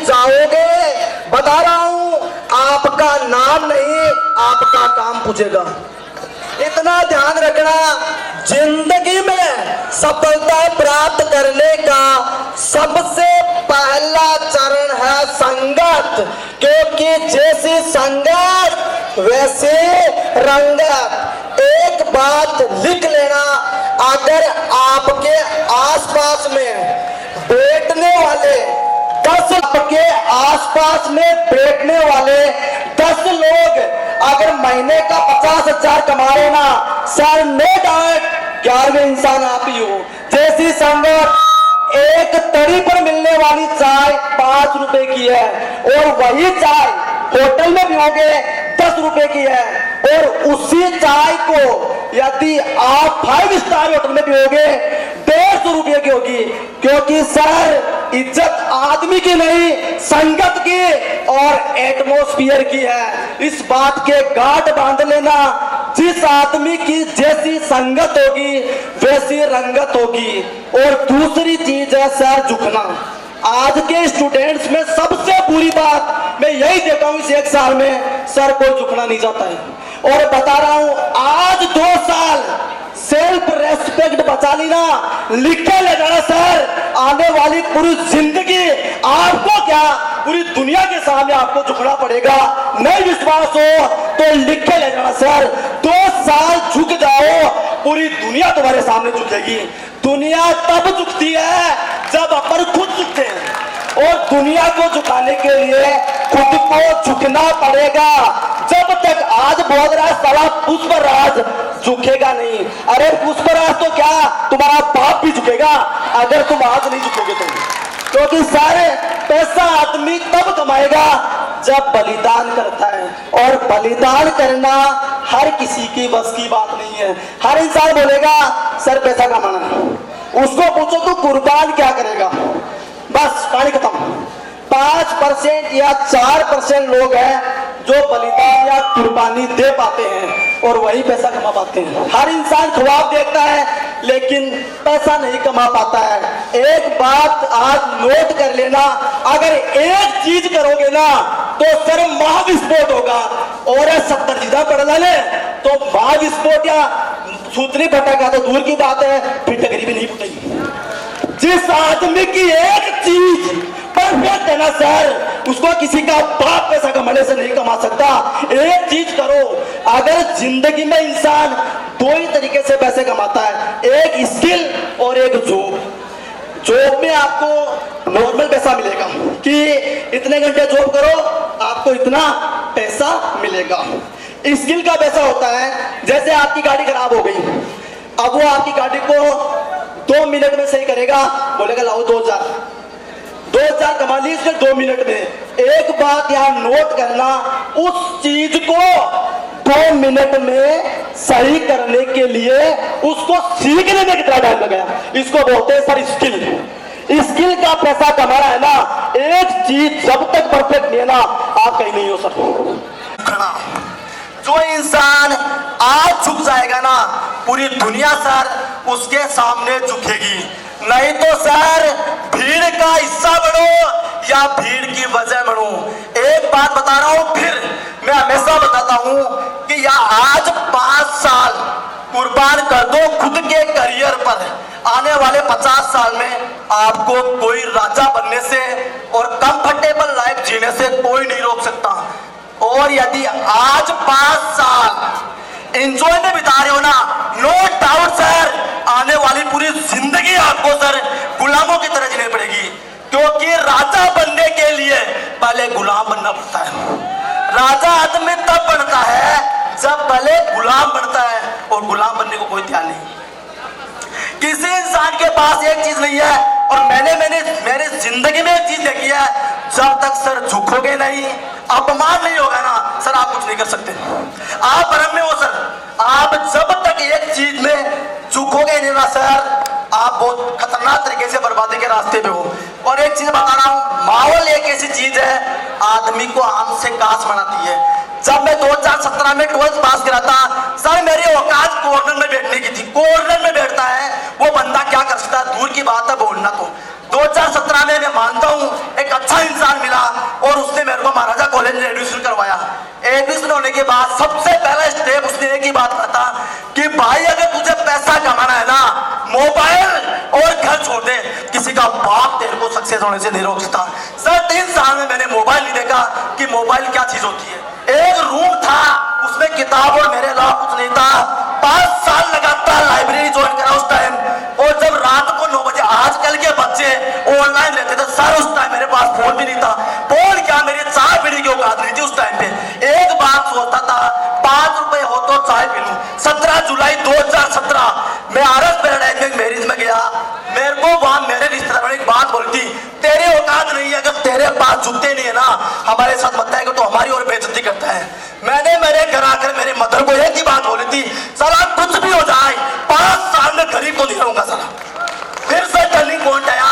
जाओगे, बता रहा हूं, आपका नाम नहीं आपका काम पूछेगा। इतना ध्यान रखना, जिंदगी में सफलता प्राप्त करने का सबसे पहला चरण है संगत, क्योंकि जैसी संगत वैसे रंगत। एक बात लिख लेना, अगर आपके आसपास में बैठने वाले 10 आपके आसपास में बैठने वाले 10 लोग अगर महीने का 50,000 कमा रहे ना सर, नो डाउट 11वें इंसान आप ही हो। जैसी संगत, एक तरी पर मिलने वाली चाय 5 रुपए की है और वही चाय होटल में पियोगे 10 रुपए की है, और उसी चाय को यदि आप 5 स्टार होटल में पियोगे 150 रुपए की होगी। क्योंकि सर इज्जत आदमी की नहीं संगत की और एटमॉस्फेयर की है। इस बात के गांठ बांध लेना, जिस आदमी की जैसी संगत होगी वैसी रंगत होगी। और दूसरी चीज है सर झुकना। आज के स्टूडेंट्स में सबसे बुरी बात मैं यही देखा हूं, इस 1 साल में सर कोई झुकना नहीं चाहता है। और बता रहा हूं, आज 2 साल सेल्फ रेस्पेक्ट बचा ली ना, लिखे ले जाना सर, आने वाली पूरी जिंदगी आपको क्या पूरी दुनिया के सामने आपको झुकना पड़ेगा। नहीं विश्वास हो तो लिखे ले जाना सर, 2 साल झुक जाओ, पूरी दुनिया तुम्हारे सामने झुकेगी। दुनिया तब झुकती है जब अपन खुद झुकते हैं, और दुनिया को झुकाने के लिए खुद को झुकना पड़ेगा। जब तक आज बोल रहा है साला पुष्पराज झुकेगा नहीं। अरे पुष्पराज तो क्या तुम्हारा बाप भी झुकेगा अगर तुम आज नहीं झुकोगे तो। क्योंकि सारे पैसा आदमी तब कमाएगा जब बलिदान करता है, और बलिदान करना हर किसी की बस की बात नहीं है। हर इंसान बोलेगा सर पैसा कमाना है, उसको पूछो तू कुर्बान क्या करेगा, बस कहानी खत्म। 5% या 4% लोग हैं जो बलिदान या कुर्बानी दे पाते हैं और वही पैसा कमा पाते हैं। हर इंसान ख्वाब देखता है लेकिन पैसा नहीं कमा पाता है। एक बात आज नोट कर लेना, अगर एक चीज करोगे ना तो सर महाविस्फोट होगा। और 70 चीजा पढ़ ले तो महाविस्फोट या सूतरी फटेगा तो दूर की बात है, फिर टकरी भी नहीं फटेगी। जिस आदमी की एक चीज परफेक्ट है ना सर, उसको किसी का बाप पैसा कमाने से नहीं कमा सकता। एक चीज करो, अगर जिंदगी में इंसान 2 ही तरीके से पैसे कमाता है, एक स्किल और एक जॉब। जॉब में आपको नॉर्मल पैसा मिलेगा कि इतने घंटे जॉब करो आपको इतना पैसा मिलेगा। स्किल का पैसा होता है, जैसे आपकी गाड़ी खराब हो गई, अब वो आपकी गाड़ी को 2 मिनट में सही करेगा, बोलेगा लाओ 2,000 कमा ली इसने 2 मिनट में। एक बात यहाँ नोट करना, उस चीज को 2 मिनट में सही करने के लिए उसको सीखने में कितना टाइम लगाया, इसको बोलते हैं सर स्किल। स्किल का पैसा कमाना है ना, एक चीज जब तक परफेक्ट नहीं है ना आप कहीं नहीं हो सकते। जो इंसान आज झुक जाएगा ना पूरी दुनिया सर उसके सामने झुकेगी। नहीं तो सर भीड़ का हिस्सा बनो या भीड़ की वजह बनो। एक बात बता रहा हूं, फिर मैं हमेशा बताता हूं कि या आज 5 साल कुर्बान कर दो खुद के करियर पर, आने वाले 50 साल में आपको कोई राजा बनने से और कंफर्टेबल लाइफ जीने से कोई नहीं रोक सकता। और यदि आज 5 साल एंजॉय में बिता रहे हो ना, नो डाउट सर आने वाली पूरी जिंदगी आपको सर गुलामों की तरह जीनी पड़ेगी। क्योंकि राजा बनने के लिए पहले गुलाम बनना पड़ता है। राजा आदमी तब बनता है जब पहले गुलाम बनता है, और गुलाम बनने को कोई ध्यान नहीं। किसी इंसान के पास एक चीज नहीं है, और मैंने जिंदगी में एक चीज देखी है, जब तक सर झुकोगे नहीं, अपमान नहीं होगा ना सर आप कुछ नहीं कर सकते। आप भ्रम में हो सर, आप जब तक एक चीज में झुकोगे नहीं ना सर आप बहुत खतरनाक तरीके से बर्बादी के रास्ते पे हो। और एक चीज बता रहा हूं, माहौल एक ऐसी चीज है आदमी को आम से कांच बनाती है। जब मैं 2017 में 12th पास करा था सर, मेरी औकात कॉर्नर में बैठने की थी। कॉर्नर में बैठता है वो बंदा क्या कर सकता है, दूर की बात है बोलना। तो 2017 में मैं मानता हूं एक अच्छा इंसान मिला होने के बाद सबसे पहला स्टेप उसने एक ही बात कहा था कि भाई अगर तुझे पैसा कमाना है ना, मोबाइल और घर छोड़ दे, किसी का बाप तेरे को सक्सेस होने से नहीं रोक सकता। सर 3 साल में मैंने मोबाइल नहीं देखा कि मोबाइल क्या चीज होती है। एक रूम था, उसमें किताब और मेरे अलावा कुछ नहीं था। 5 साल लगातार लाइब्रेरी ज्वाइन करा उस टाइम, और जब रात को 9 बजे, आजकल के बच्चे ऑनलाइन रहते थे सर, उस टाइम मेरे पास फोन भी नहीं था। फोन क्या, मेरी चाय पीने की औकात नहीं थी उस टाइम पे। एक बात सोचता था 5 रुपए हो तो चाय पी लूं। 17 जुलाई 2017 मैं आरएस पैराडाइज में मैरिज में गया। मेरे को वहां मेरे रिश्तेदारों ने एक बात बोली थी, तेरी औकात नहीं है, अगर तेरे पास जूते नहीं है ना हमारे साथ मत आएगा तो हमारी और बेइज्जती करता है। मैंने मेरे घर आकर मेरे मदर को एक ही बात बोली थी, साला कुछ भी हो जाए 5 साल में गरीब को नहीं रहूंगा साला। फिर से टर्निंग पॉइंट आया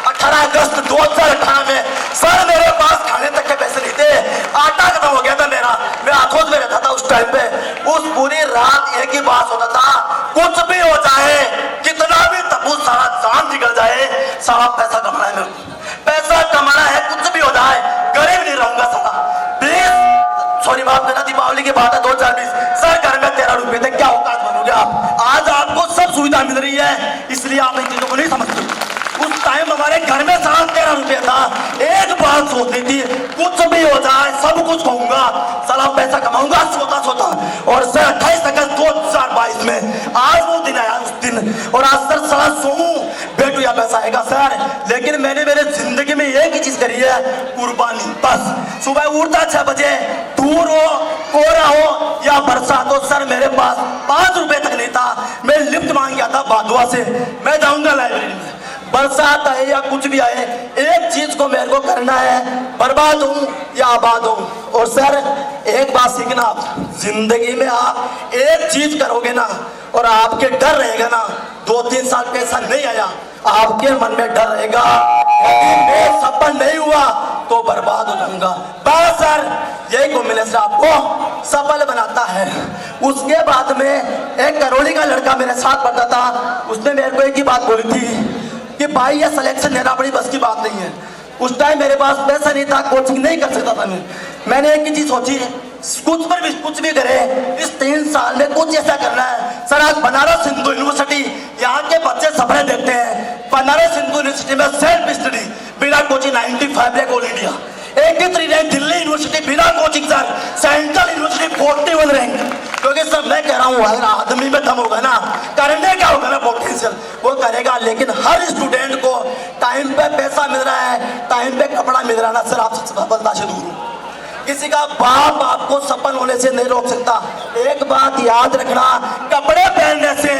18 अगस्त 2018 में। सर मेरे पास खाने तक के पैसे नहीं थे, आटा खत्म हो गया था मेरा, मैं हाथों में रहता था उस टाइम पे। उस पूरी रात एक ही बात होता था, कुछ भी हो जाए, कितना भी तबू सारा जान निकल जाए, सारा पैसा कमाना है मेरे को, पैसा कमाना है, कुछ भी हो जाए, गरीब नहीं रहूंगा साला। प्लीज सॉरी माफ करना, दीपावली की बात है 2020। सर घर में 13 रुपए थे, क्या औकात बनोगे आप? आज आपको सब सुविधा मिल रही है, इसलिए आप इन चीजों को नहीं समझते। उस टाइम हमारे घर में 13 रुपए था। एक बात सोचती थी, कुछ भी हो जाए सब कुछ कहूंगा, साला पैसा कमाऊंगा सोता सोता। और सर 28 अगस्त 2022 में आज वो दिन आया उस दिन, और आज सर साला सोऊं बेटू या पैसा आएगा सर। लेकिन मैंने मेरे जिंदगी में एक ही चीज करी है, कुर्बानी। बस सुबह उठता 6 बजे, दूर हो, कोहरा हो या बरसात हो, सर मेरे पास 5 रुपए तक नहीं था। मैं लिफ्ट मांग गया था बादुआ से, मैं जाऊंगा लाइब्रेरी में, बरसात आए या कुछ भी आए, एक चीज को मेरे को करना है, बर्बाद हूं या आबाद हूं। और सर एक बात सीखना, आप जिंदगी में आप एक चीज करोगे ना और आपके डर रहेगा ना, 2-3 साल पैसा नहीं आया, आपके मन में डर रहेगा मैं सफल नहीं हुआ तो बर्बाद हो जाऊंगा। बस सर यही कॉम्बिनेशन आपको सफल बनाता है। उसके बाद में एक करौली का लड़का मेरे साथ पढ़ता था, उसने मेरे को एक ही बात बोली थी कि भाई ये सिलेक्शन लेना बड़ी बस की बात नहीं है। उस टाइम मेरे पास पैसा नहीं था, कोचिंग नहीं कर सकता था मैंने एक ही चीज सोची, कुछ भी करे, इस 3 साल में कुछ ऐसा करना है। सर आज बनारस हिंदू यूनिवर्सिटी, यहाँ के बच्चे सपने देखते हैं, बनारस हिंदू यूनिवर्सिटी में सेल्फ स्टडी बिना coaching 95 rank all India, 83 rank Delhi university बिना coaching sir, central university 41 rank. क्योंकि सर मैं कह रहा हूँ अगर आदमी में दम होगा ना, करने क्या होगा ना पोटेंशियल वो करेगा। लेकिन हर स्टूडेंट को टाइम पे पैसा मिल रहा है, टाइम पे कपड़ा मिल रहा है ना सर, आप सफलता से दूर हो। किसी का बाप आपको सफल होने से नहीं रोक सकता। एक बात याद रखना, कपड़े पहनने से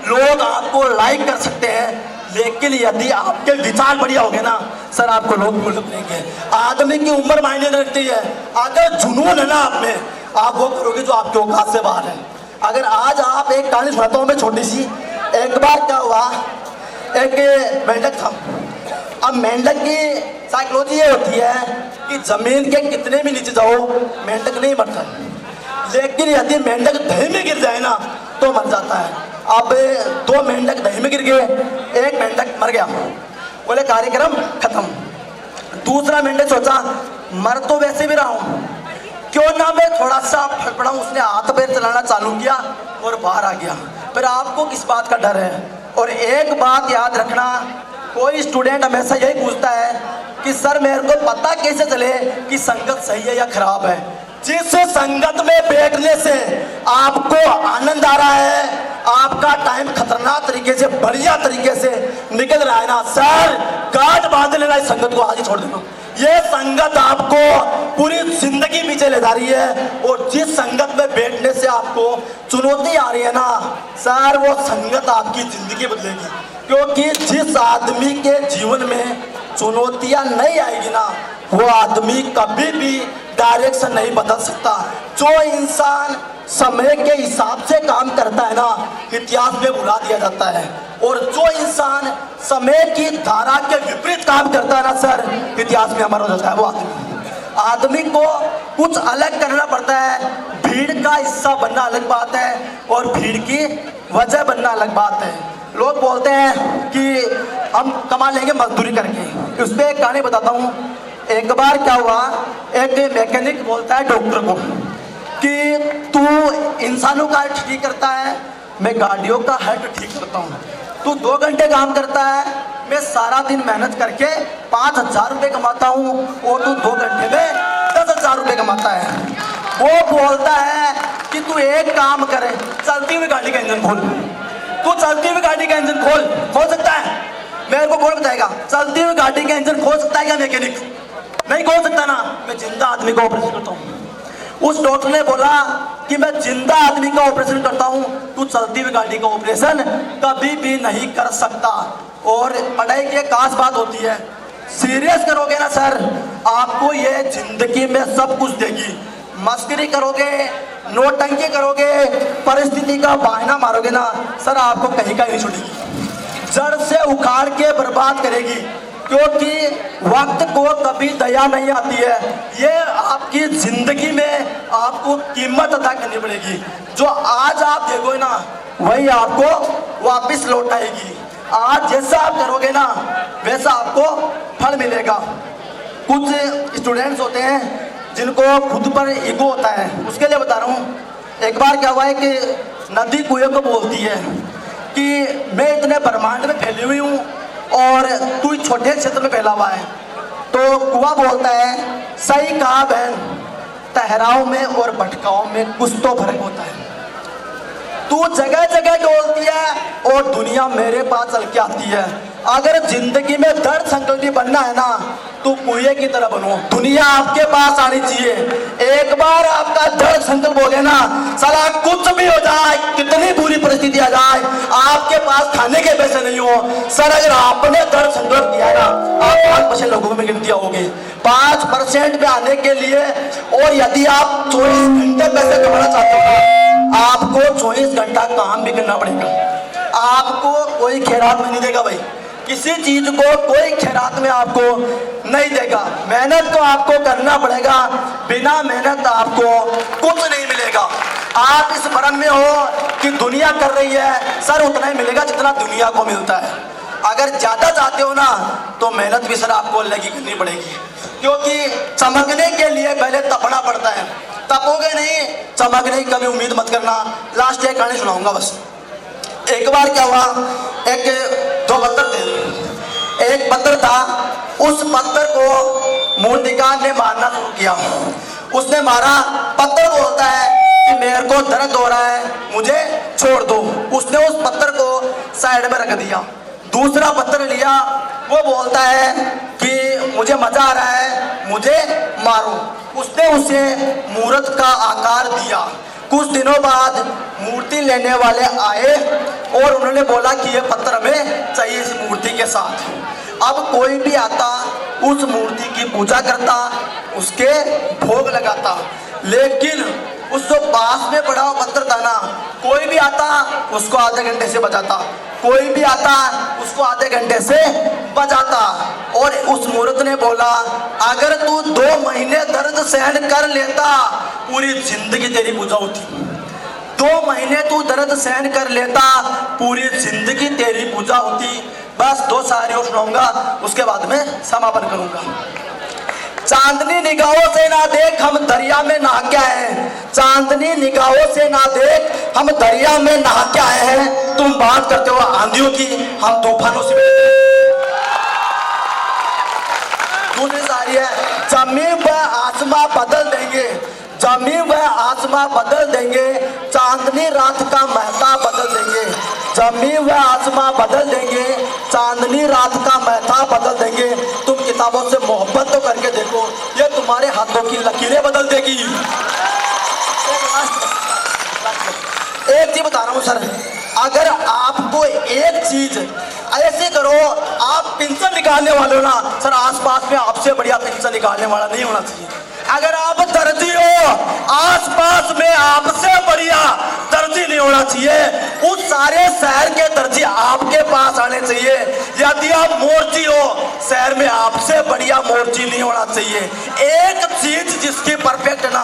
लोग आपको लाइक कर सकते हैं, लेकिन यदि आपके विचार बढ़िया हो गए ना सर, आपको लोग भूल करेंगे। आदमी की उम्र मायने रखती है, अगर जुनून है ना आप में, आप वो करोगे जो आपके औकात से बाहर है। अगर आज आप एक कहानी सुनाता हूँ मैं छोटी सी। एक बार क्या हुआ, एक मेंढक था। अब मेंढक की साइकोलॉजी ये होती है कि जमीन के कितने भी नीचे जाओ मेंढक नहीं मरता, लेकिन यदि मेंढक दही में गिर जाए ना तो मर जाता है। अब 2 मेंढक दही में गिर गए, एक मेंढक मर गया, बोले कार्यक्रम खत्म। दूसरा मेंढक सोचा मर तो वैसे भी रहा हूं, क्यों ना मैं थोड़ा सा फड़फड़ा। उसने हाथ पैर चलाना चालू किया और बाहर आ गया। फिर आपको किस बात का डर है? और एक बात याद रखना, कोई स्टूडेंट हमेशा यही पूछता है कि सर मेरे को पता कैसे चले कि संगत सही है या खराब है। जिस संगत में बैठने से आपको आनंद आ रहा है, आपका टाइम खतरनाक तरीके से बढ़िया तरीके से निकल रहा है ना सर, गांठ बांध लेना, इस संगत को आज ही छोड़ देना। ये संगत आपको पूरी जिंदगी पीछे ले जा रही है, और जिस संगत में बैठने से आपको चुनौती आ रही है ना सर, वो संगत आपकी जिंदगी बदलेगी। क्योंकि जिस आदमी के जीवन में चुनौतियां नहीं आएगी ना, वो आदमी कभी भी डायरेक्शन नहीं बदल सकता। जो इंसान समय के हिसाब से काम करता है ना, इतिहास में भुला दिया जाता है। और जो इंसान समय की धारा के विपरीत काम करता है ना सर, इतिहास में अमर हो जाता है। वो आदमी को कुछ अलग करना पड़ता है। भीड़ का हिस्सा बनना अलग बात है और भीड़ की वजह बनना अलग बात है। लोग बोलते हैं कि हम कमा लेंगे मजदूरी करके। उस पर एक कहानी बताता हूँ। एक बार क्या हुआ, एक मैकेनिक बोलता है डॉक्टर को कि तू इंसानों का हेड ठीक करता है, मैं गाड़ियों का हेड ठीक करता हूँ। तू 2 घंटे काम करता है, मैं सारा दिन मेहनत करके 5,000 रुपये कमाता हूँ और तू 2 घंटे में 10,000 रुपये कमाता है। वो बोलता है कि तू एक काम करे, चलती हुई गाड़ी का इंजन खोल। तू चलती हुई गाड़ी का इंजन खोल सकता है? मेरे को कौन बताएगा? चलती हुई गाड़ी का इंजन खोल सकता है क्या मैकेनिक? नहीं खोल सकता ना। मैं जिंदा आदमी का ऑपरेशन करता हूँ। उस डॉक्टर ने बोला कि मैं जिंदा आदमी का ऑपरेशन करता हूँ, तू चलती हुई गाड़ी का ऑपरेशन कभी भी नहीं कर सकता। और पढ़ाई की एक खास बात होती है, सीरियस करोगे ना सर, आपको ये जिंदगी में सब कुछ देगी। मस्करी करोगे, नोटंकी करोगे, परिस्थिति का बहाना मारोगे ना सर, आपको कहीं का नहीं छूटेगी, जड़ से उखाड़ के बर्बाद करेगी। क्योंकि वक्त को कभी दया नहीं आती है। ये आपकी जिंदगी में आपको कीमत अदा करनी पड़ेगी। जो आज आप देखोगे ना वही आपको वापस लौट आएगी। आज जैसा आप करोगे ना वैसा आपको फल मिलेगा। कुछ स्टूडेंट्स होते हैं जिनको खुद पर ईगो होता है, उसके लिए बता रहा हूँ। एक बार क्या हुआ है कि नदी कुएं को बोलती है कि मैं इतने ब्रह्मांड में फैली हुई हूँ और तू छोटे क्षेत्र में फैला हुआ है। तो कुआं बोलता है, सही कहा बहन, ठहराव में और भटकाव में कुछ तो फर्क होता है। तू जगह जगह डोलती है और दुनिया मेरे पास चल के आती है। अगर जिंदगी में दृढ़ संकल्पी बनना है ना तो कुएं की तरह बनो, दुनिया आपके पास आनी चाहिए। एक बार आपका दृढ़ संकल्प हो गया ना, साला कुछ भी हो जाए, कितनी बुरी परिस्थिति आ जाए, आपके पास खाने के पैसे नहीं हो सर, अगर आपने दृढ़ संकल्प किया ना, आप 5% लोगों में गिनती होगी। 5% में आने के लिए, और यदि आप 24 घंटे पैसे कमाना चाहते हो, आपको 24 घंटा काम भी करना पड़ेगा। आपको कोई खैरात में नहीं देगा भाई, किसी चीज को कोई खैरात में आपको नहीं देगा। मेहनत तो आपको करना पड़ेगा, बिना मेहनत आपको कुछ नहीं मिलेगा। आप इस भ्रम में हो कि दुनिया कर रही है सर, उतना ही मिलेगा जितना दुनिया को मिलता है। अगर ज्यादा चाहते हो ना तो मेहनत भी सर आपको अलग ही करनी पड़ेगी, क्योंकि चमकने के लिए पहले तपना पड़ता है। तपोगे नहीं, चमकने की कभी उम्मीद मत करना। लास्ट एक कहानी सुनाऊंगा बस। एक बार क्या हुआ, दो पत्थर थे, एक पत्थर था, उस पत्थर को मूर्तिकार ने मारना शुरू किया। उसने मारा, पत्थर बोलता है कि मेरे को दर्द हो रहा है, मुझे छोड़ दो। उसने उस पत्थर को साइड में रख दिया। दूसरा पत्थर लिया, वो बोलता है कि मुझे मजा आ रहा है, मुझे मारो। उसने उसे मूर्त का आकार दिया। कुछ दिनों बाद मूर्ति लेने वाले आए और उन्होंने बोला कि ये पत्थर हमें चाहिए इस मूर्ति के साथ। अब कोई भी आता उस मूर्ति की पूजा करता, उसके भोग लगाता, लेकिन उस जो पास में पड़ा हुआ पत्थर था ना, कोई भी आता उसको आधे घंटे से बजाता, कोई भी आता उसको आधे घंटे से बजाता। और उस मूर्त ने बोला, अगर तू 2 महीने दर्द सहन कर लेता, पूरी जिंदगी तेरी पूजा होती। 2 महीने तू दर्द सहन कर लेता, पूरी जिंदगी तेरी पूजा होती। बस 2 शायरी और सुनाऊंगा, उसके बाद में समापन करूंगा। चांदनी निगाहों से ना देख हम दरिया में नहा के आए हैं, चांदनी निगाहों से ना देख हम दरिया में नहा के आए हैं। तुम बात करते हो आंधियों की, हम तूफानों से। दूसरी शायरी है, जमीन व आसमां बदल देंगे, जमीन व आसमां बदल देंगे, चांदनी रात का महताब बदल देंगे। जमीन व आसमां बदल देंगे, चांदनी रात का महताब बदल देंगे। तुम किताबों से मोहब्बत तो करके देखो, ये तुम्हारे हाथों की लकीरें बदल देगी। एक चीज बता रहा हूँ सर, अगर आपको एक चीज ऐसे करो, आप पेंशन निकालने वाले हो ना सर, आसपास में आपसे बढ़िया पेंशन निकालने वाला नहीं होना चाहिए। अगर आप दर्जी हो, आसपास में आपसे बढ़िया दर्जी नहीं होना चाहिए। उस सारे शहर के दर्जी आपके पास आने चाहिए। यदि आप मोर्ची हो, शहर में आपसे बढ़िया मोर्ची नहीं होना चाहिए। एक चीज जिसकी परफेक्ट ना,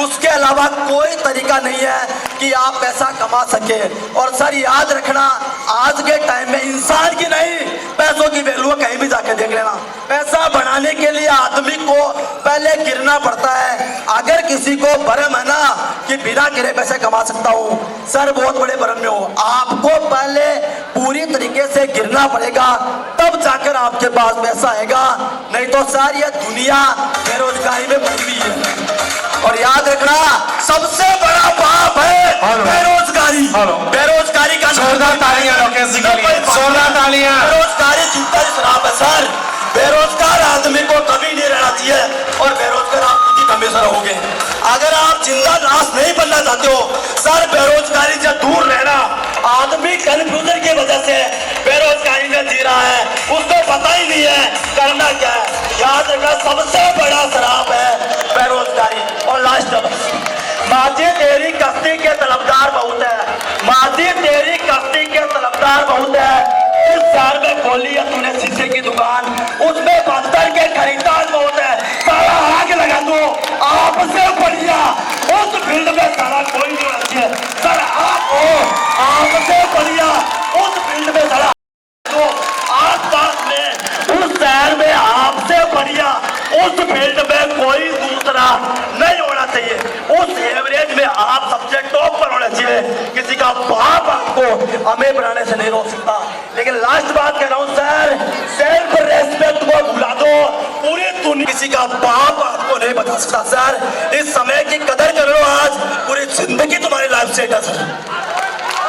उसके अलावा कोई तरीका नहीं है कि आप पैसा कमा सके। और सर याद रखना, आज के टाइम में इंसान की नहीं, पैसों की वैल्यू कहीं भी जाके देख लेना। पैसा बनाने के लिए आदमी को पहले गिरना पड़ता है। अगर किसी को भरम है ना कि गिरे पैसे कमा सकता हूँ। सर बहुत बड़े भ्रम में हो, आपको पहले पूरी तरीके से गिरना पड़ेगा, तब जाकर आपके पास पैसा आएगा। नहीं तो सर ये दुनिया बेरोजगारी में भरी हुई है। और याद रखना, सबसे बड़ा पाप है बेरोजगारी। बेरोजगारी का जोरदार तालियां कैसी के लिए, जोरदार तालियां। बेरोजगारी जूता शराब है सर। बेरोजगार आदमी को कभी नहीं रहना चाहिए और बेरोजगार आप खुद ही हमेशा रहोगे। अगर आप जिंदा लाश नहीं बनना चाहते हो सर, बेरोजगारी से दूर रहना। आदमी कंफ्यूजन की वजह से बेरोजगारी में जी रहा है, उसको पता ही नहीं है करना क्या है। याद रखना, सबसे बड़ा शराब है बेरोजगारी। और लास्ट, माजी तेरी कश्ती के तलबदार बहुत है, माजी तेरी कश्ती के तलबदार बहुत है। इस शहर में खोली है तूने शीशे की दुकान, उसमें पत्थर के खरीदार बहुत है। सारा आग लगा दो, आपसे बढ़िया उस फील्ड में सारा कोई नहीं होना चाहिए सर। आप हो, आपसे बढ़िया उस फील्ड में सारा तो आस-पास में उस शहर में आपसे बढ़िया उस फील्ड में कोई दूसरा नहीं होना चाहिए। उस एवरेज में आप सबसे टॉप पर होना चाहिए। किसी का बाप आपको हमें बनाने से नहीं रोक सकता। लेकिन लास्ट बात कह रहा हूं सर, सेल्फ रेस्पेक्ट को भुला दो। पूरी दुनिया किसी का बाप आपको नहीं बता सकता सर। इस समय की कदर कर लो, आज पूरी जिंदगी तुम्हारी लाइफ सेट है सर।